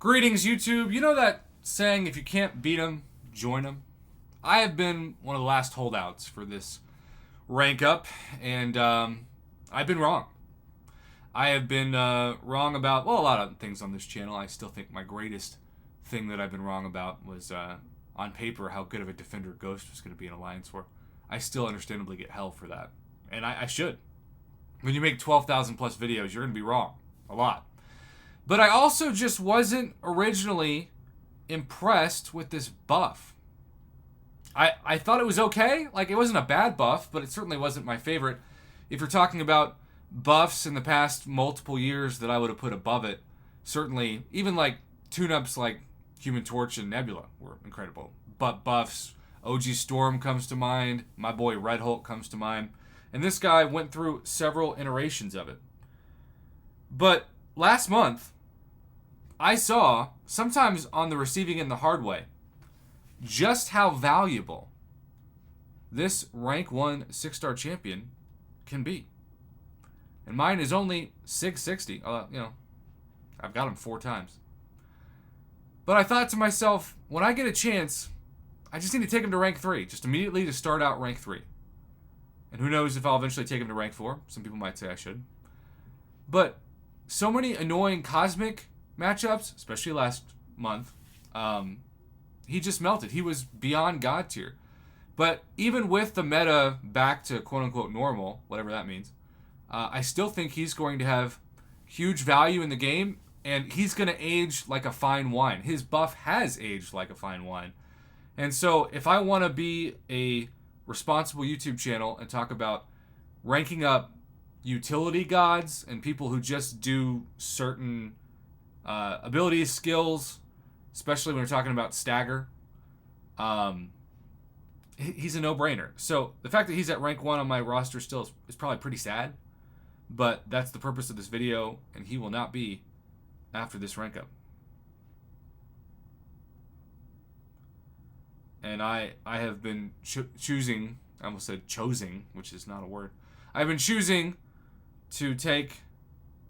Greetings, YouTube. You know that saying, if you can't beat 'em, join 'em? I have been one of the last holdouts for this rank up, and I've been wrong. I have been wrong about, well, a lot of things on this channel. I still think my greatest thing that I've been wrong about was, on paper, how good of a defender Ghost was going to be in Alliance War. I still understandably get hell for that. And I should. When you make 12,000 plus videos, you're going to be wrong. A lot. But I also just wasn't originally impressed with this buff. I thought it was okay. Like, it wasn't a bad buff, but it certainly wasn't my favorite. If you're talking about buffs in the past multiple years that I would have put above it, certainly, even like tune-ups like Human Torch and Nebula were incredible. But buffs, OG Storm comes to mind, my boy Red Hulk comes to mind, and this guy went through several iterations of it. But last month, I saw, sometimes on the receiving end the hard way, just how valuable this rank 1 6-star champion can be. And mine is only 660. I've got him 4 times. But I thought to myself, when I get a chance, I just need to take him to rank 3, just immediately to start out rank 3. And who knows if I'll eventually take him to rank 4. Some people might say I should. But so many annoying cosmic matchups, especially last month, he just melted. He was beyond God tier. But even with the meta back to quote-unquote normal, whatever that means, I still think he's going to have huge value in the game, and he's going to age like a fine wine. His buff has aged like a fine wine. And so if I want to be a responsible YouTube channel and talk about ranking up utility gods and people who just do certain abilities, skills, especially when we're talking about stagger, he's a no-brainer. So the fact that he's at rank 1 on my roster still is probably pretty sad, but that's the purpose of this video, and he will not be after this rank up. And I have been choosing, I almost said choosing, which is not a word. I've been choosing to take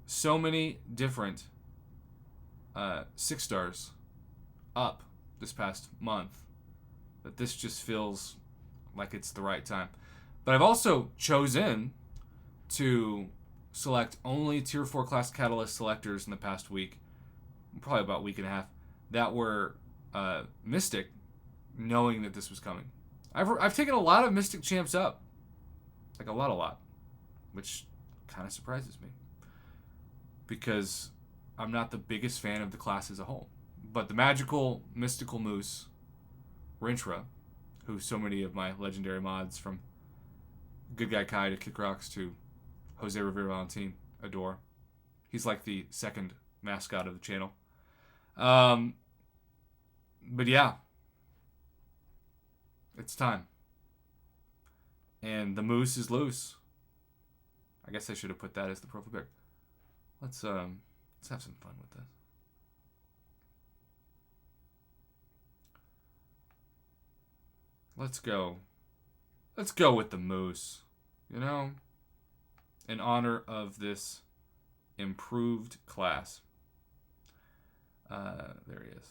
so many different 6 stars up this past month that this just feels like it's the right time. But I've also chosen to select only tier 4 class catalyst selectors in the past week, probably about a week and a half, that were Mystic, knowing that this was coming. I've taken a lot of Mystic champs up, like a lot, which kind of surprises me because I'm not the biggest fan of the class as a whole. But the magical, mystical moose, Rintra, who so many of my legendary mods from Good Guy Kai to Kick Rocks to Jose Rivera Valentin adore. He's like the second mascot of the channel. But yeah, it's time. And the moose is loose. I guess I should have put that as the profile pic. Let's have some fun with this. Let's go with the moose, in honor of this improved class. There he is.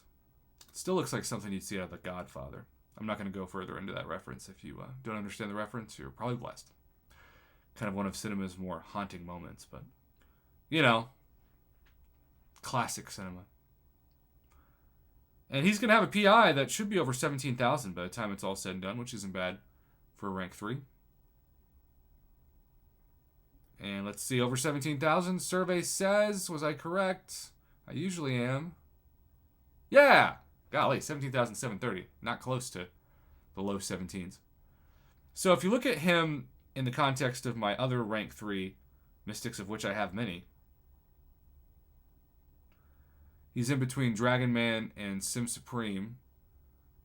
Still looks like something you'd see out of The Godfather. I'm not going to go further into that reference. If you don't understand the reference, you're probably blessed. Kind of one of cinema's more haunting moments, but, classic cinema. And he's going to have a PI that should be over 17,000 by the time it's all said and done, which isn't bad for rank 3. And let's see, over 17,000. Survey says, was I correct? I usually am. Yeah! Golly, 17,730. Not close to the low 17s. So if you look at him in the context of my other rank 3 Mystics, of which I have many, he's in between Dragon Man and Sim Supreme,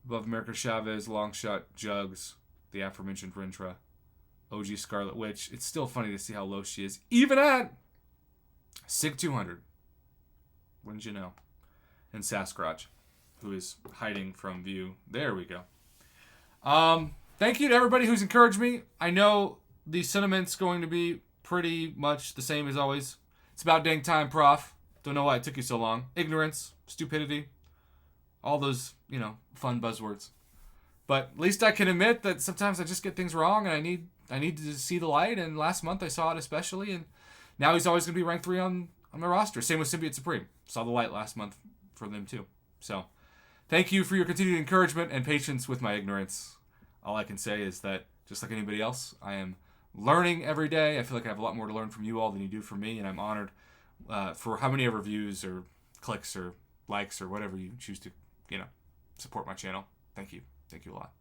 above America Chavez, Longshot, Jugs, the aforementioned Rintra, OG Scarlet Witch. It's still funny to see how low she is, even at Sig 200. Wouldn't you know? And Sasquatch, who is hiding from view. There we go. Thank you to everybody who's encouraged me. I know the sentiment's going to be pretty much the same as always. It's about dang time, Prof. Don't know why it took you so long. Ignorance, stupidity, all those, fun buzzwords. But at least I can admit that sometimes I just get things wrong, and I need to see the light. And last month I saw it especially, and now he's always going to be ranked 3 on my roster. Same with Symbiote Supreme. Saw the light last month for them too. So thank you for your continued encouragement and patience with my ignorance. All I can say is that, just like anybody else, I am learning every day. I feel like I have a lot more to learn from you all than you do from me, and I'm honored for how many ever views or clicks or likes or whatever you choose to, support my channel. Thank you. Thank you a lot.